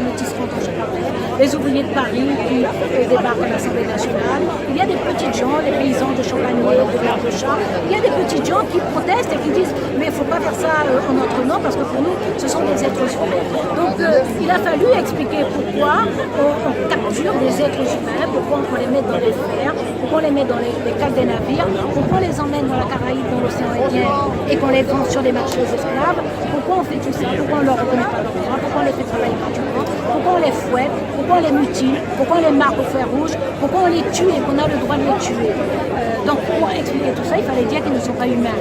métisseries dont je parlais, les ouvriers de Paris qui débarquent à l'Assemblée nationale. Il y a des petites gens, les paysans de Champagné, de Barbechat. Il y a des petites gens qui protestent et qui disent mais il ne faut pas faire ça en notre nom parce que pour nous, ce sont des êtres humains. Donc il a fallu expliquer pourquoi on capture des êtres humains, pourquoi on les met dans les fers, pourquoi on les met dans les cales des navires, pourquoi on les emmène dans la Caraïbe, dans l'océan Indien et qu'on les vend sur des marchés esclaves, pourquoi on fait tout ça, pourquoi on ne leur reconnaît pas leurs droits, pourquoi on les fait travailler gratuitement, pourquoi on les fouette, pourquoi on les mutile, pourquoi on les marque au fer rouge, pourquoi on les tue et qu'on a le droit de les tuer. Donc pour expliquer tout ça, il fallait dire qu'ils ne sont pas humains.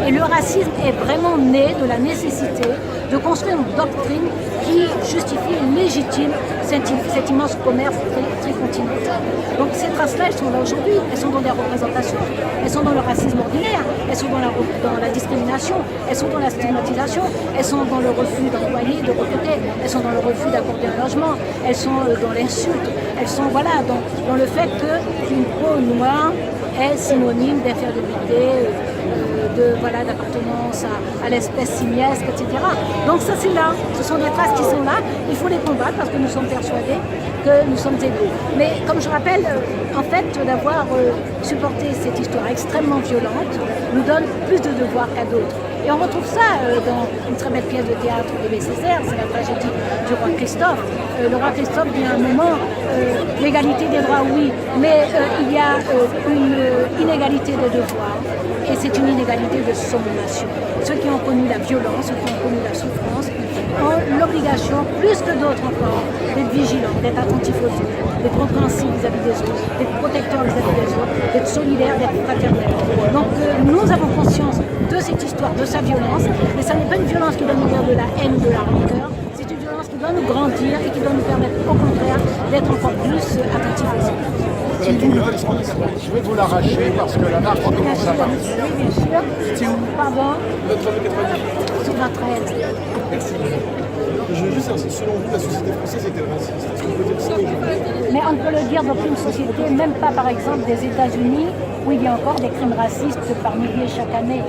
Et le racisme est vraiment né de la nécessité de construire une doctrine qui justifie et légitime cet immense commerce tricontinental. Donc ces traces-là, elles sont là aujourd'hui, elles sont dans des représentations, elles sont dans le racisme ordinaire, elles sont dans la discrimination, elles sont dans la stigmatisation, elles sont dans le refus d'employer, de recruter, elles sont dans le refus d'accorder un logement, elles sont dans l'insulte, elles sont dans le fait qu'une peau noire est synonyme d'infériorité, d'appartenance à l'espèce simiesque, etc. Donc ça c'est là, ce sont des traces qui sont là, il faut les combattre parce que nous sommes persuadés que nous sommes égaux. Mais comme je rappelle, en fait, d'avoir supporté cette histoire extrêmement violente nous donne plus de devoirs qu'à d'autres. Et on retrouve ça dans une très belle pièce de théâtre d'Aimé Césaire, c'est la tragédie du roi Christophe. Le roi Christophe dit à un moment, l'égalité des droits, oui, mais il y a une inégalité des devoirs. Et c'est une inégalité de sommation. Ceux qui ont connu la violence, ceux qui ont connu la souffrance, ont l'obligation, plus que d'autres encore, d'être vigilants, d'être attentifs aux autres, d'être compréhensifs vis-à-vis des autres, d'être protecteurs vis-à-vis des autres, d'être solidaires, d'être fraternels. Donc nous avons conscience de cette histoire, de sa violence, mais ça n'est pas une violence qui doit nous faire de la haine ou de la rancœur, c'est une violence qui doit nous grandir et qui doit nous permettre au contraire d'être encore plus attentifs aux autres. Je vais vous l'arracher parce que la marque commence à partir. Oui, bien sûr. C'est où? Pardon? Notre 98. Sur notre aide. Merci. Je veux juste, selon vous, la société française était raciste. Est-ce qu'on peut dire ça aujourd'hui? Mais on peut le dire dans une société, même pas par exemple des États-Unis, où il y a encore des crimes racistes par milliers chaque année.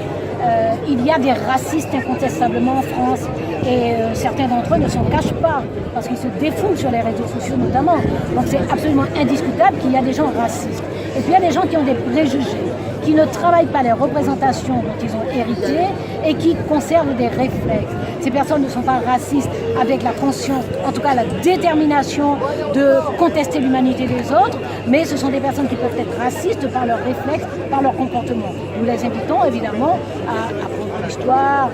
Il y a des racistes incontestablement en France et certains d'entre eux ne s'en cachent pas parce qu'ils se défoulent sur les réseaux sociaux notamment. Donc c'est absolument indiscutable qu'il y a des gens racistes. Et puis il y a des gens qui ont des préjugés, qui ne travaillent pas les représentations dont ils ont hérité et qui conservent des réflexes. Ces personnes ne sont pas racistes avec la conscience, en tout cas la détermination de contester l'humanité des autres, mais ce sont des personnes qui peuvent être racistes par leurs réflexes, par leur comportement. Nous les invitons évidemment à apprendre l'histoire,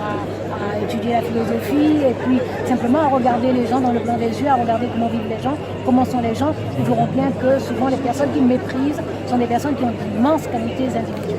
à étudier la philosophie et puis simplement à regarder les gens dans le blanc des yeux, à regarder comment vivent les gens, comment sont les gens. Ils verront bien que souvent les personnes qu'ils méprisent sont des personnes qui ont d'immenses qualités individuelles.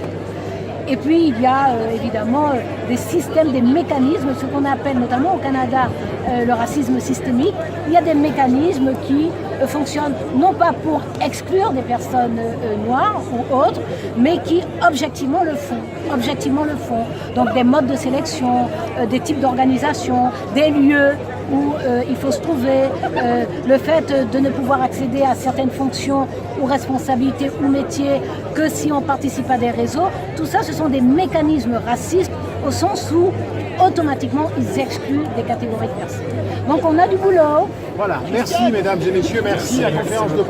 Et puis il y a évidemment des systèmes, des mécanismes, ce qu'on appelle notamment au Canada le racisme systémique. Il y a des mécanismes qui fonctionnent non pas pour exclure des personnes noires ou autres, mais qui objectivement le font. Donc des modes de sélection, des types d'organisation, des lieux où il faut se trouver, le fait de ne pouvoir accéder à certaines fonctions ou responsabilités ou métiers que si on participe à des réseaux, tout ça ce sont des mécanismes racistes au sens où automatiquement ils excluent des catégories de personnes. Donc on a du boulot. Voilà, merci mesdames et messieurs, merci. La conférence de